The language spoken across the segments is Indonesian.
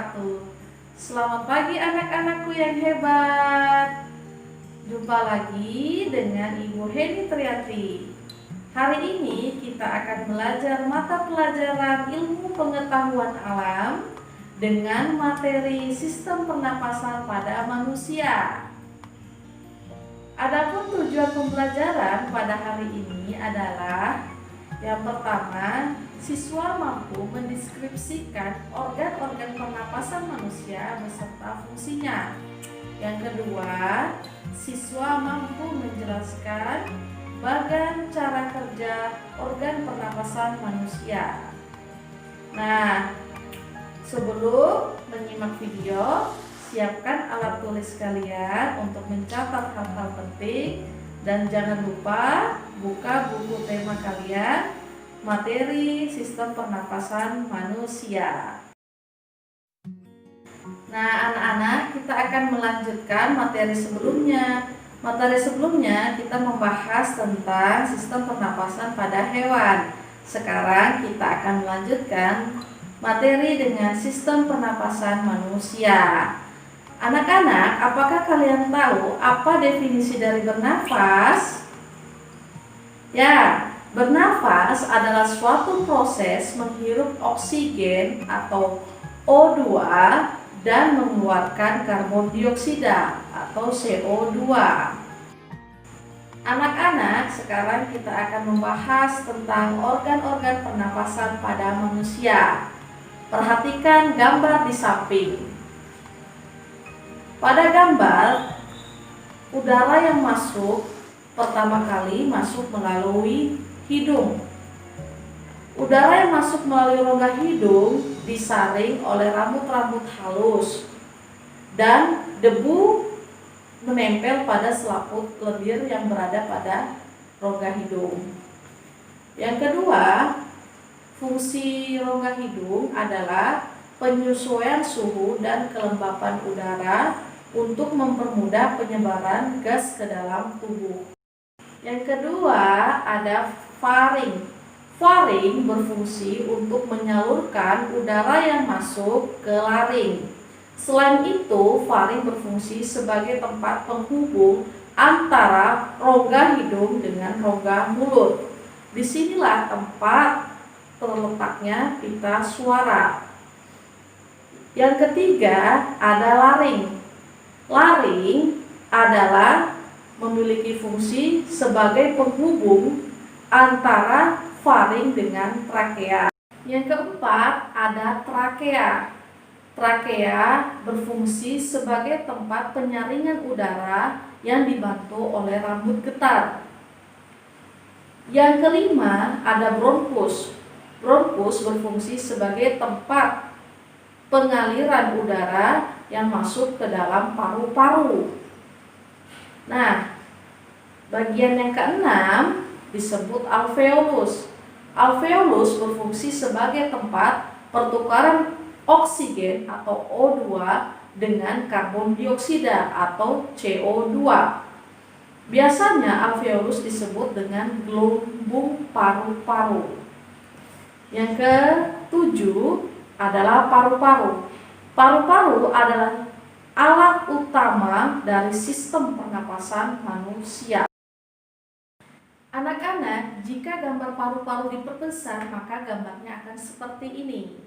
wabarakatuh. Selamat pagi anak-anakku yang hebat. Jumpa lagi dengan Ibu Heni Triati. Hari ini kita akan belajar mata pelajaran ilmu pengetahuan alam dengan materi sistem pernapasan pada manusia. Adapun tujuan pembelajaran pada hari ini adalah yang pertama, siswa mampu mendeskripsikan organ-organ pernapasan manusia beserta fungsinya. Yang kedua, siswa mampu menjelaskan bagian cara kerja organ pernapasan manusia. Nah, sebelum menyimak video, siapkan alat tulis kalian untuk mencatat hal-hal penting. Dan jangan lupa buka buku tema kalian, materi sistem pernapasan manusia. Nah, anak-anak, kita akan melanjutkan materi sebelumnya. Materi sebelumnya kita membahas tentang sistem pernapasan pada hewan. Sekarang kita akan melanjutkan materi dengan sistem pernapasan manusia. Anak-anak, apakah kalian tahu apa definisi dari bernafas? Ya, bernafas adalah suatu proses menghirup oksigen atau O2 dan mengeluarkan karbon dioksida atau CO2. Anak-anak, sekarang kita akan membahas tentang organ-organ pernapasan pada manusia. Perhatikan gambar di samping. Pada gambar, udara yang masuk pertama kali masuk melalui hidung. Udara yang masuk melalui rongga hidung disaring oleh rambut-rambut halus dan debu menempel pada selaput lendir yang berada pada rongga hidung. Yang kedua, fungsi rongga hidung adalah penyesuaian suhu dan kelembapan udara untuk mempermudah penyebaran gas ke dalam tubuh. Yang kedua ada faring. Faring berfungsi untuk menyalurkan udara yang masuk ke laring. Selain itu, faring berfungsi sebagai tempat penghubung antara rongga hidung dengan rongga mulut. Disinilah tempat terletaknya pita suara. Yang ketiga ada laring. Laring adalah memiliki fungsi sebagai penghubung antara faring dengan trakea. Yang keempat ada trakea. Trakea berfungsi sebagai tempat penyaringan udara yang dibantu oleh rambut getar. Yang kelima ada bronkus. Bronkus berfungsi sebagai tempat pengaliran udara yang masuk ke dalam paru-paru. Nah, bagian yang keenam disebut alveolus. Alveolus berfungsi sebagai tempat pertukaran oksigen atau O2 dengan karbon dioksida atau CO2. Biasanya alveolus disebut dengan gelembung paru-paru. Yang ketujuh adalah paru-paru. Paru-paru adalah alat utama dari sistem pernapasan manusia. Anak-anak, jika gambar paru-paru diperbesar, maka gambarnya akan seperti ini.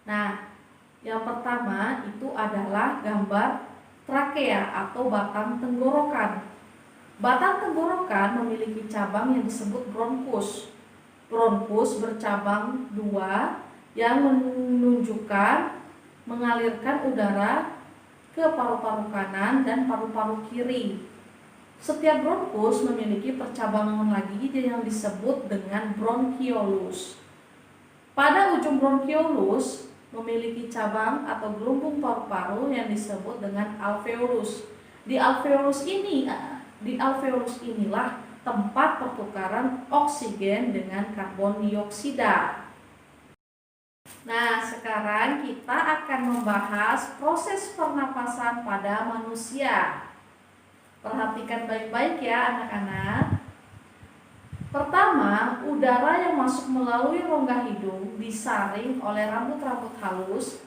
Nah, yang pertama itu adalah gambar trakea atau batang tenggorokan. Batang tenggorokan memiliki cabang yang disebut bronkus. Bronkus bercabang dua yang menunjukkan mengalirkan udara ke paru-paru kanan dan paru-paru kiri. Setiap bronkus memiliki percabangan lagi yang disebut dengan bronkiolus. Pada ujung bronkiolus memiliki cabang atau gelembung paru-paru yang disebut dengan alveolus. Di alveolus inilah tempat pertukaran oksigen dengan karbon dioksida. Nah, sekarang kita akan membahas proses pernapasan pada manusia. Perhatikan baik-baik ya anak-anak. Pertama, udara yang masuk melalui rongga hidung disaring oleh rambut-rambut halus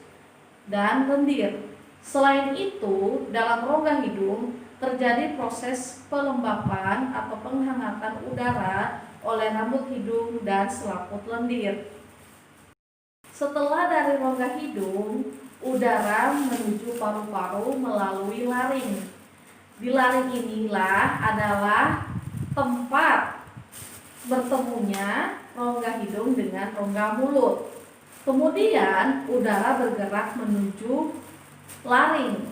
dan lendir. Selain itu, dalam rongga hidung terjadi proses pelembapan atau penghangatan udara oleh rambut hidung dan selaput lendir. Setelah dari rongga hidung, udara menuju paru-paru melalui laring. Di laring inilah adalah tempat bertemunya rongga hidung dengan rongga mulut. Kemudian udara bergerak menuju laring.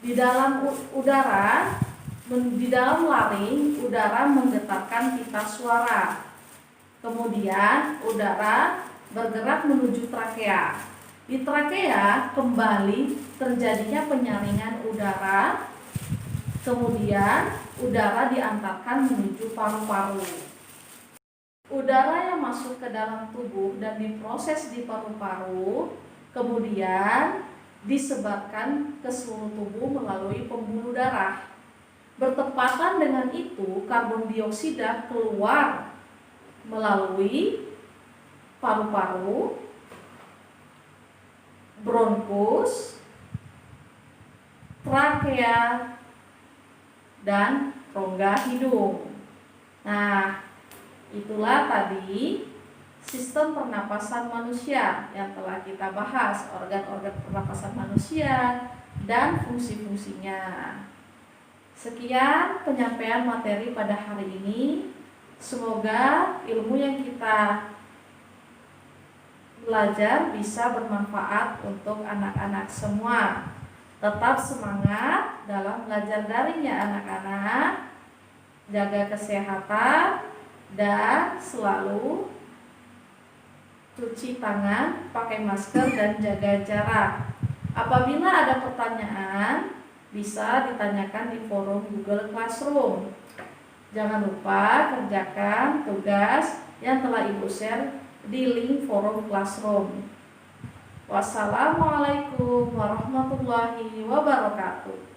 Di dalam laring, udara menggetarkan pita suara. Kemudian udara bergerak menuju trakea. Di trakea kembali terjadinya penyaringan udara. Kemudian udara diantarkan menuju paru-paru. Udara yang masuk ke dalam tubuh dan diproses di paru-paru kemudian disebarkan ke seluruh tubuh melalui pembuluh darah. Bertepatan dengan itu, karbon dioksida keluar melalui paru-paru, bronkus, trakea, dan rongga hidung. Nah, itulah tadi sistem pernapasan manusia yang telah kita bahas, organ-organ pernapasan manusia dan fungsi-fungsinya. Sekian penyampaian materi pada hari ini. Semoga ilmu yang kita belajar bisa bermanfaat untuk anak-anak semua. Tetap semangat dalam belajar daring ya anak-anak. Jaga kesehatan dan selalu cuci tangan, pakai masker, dan jaga jarak. Apabila ada pertanyaan, bisa ditanyakan di forum Google Classroom. Jangan lupa kerjakan tugas yang telah Ibu share di link forum Classroom. Wassalamualaikum warahmatullahi wabarakatuh.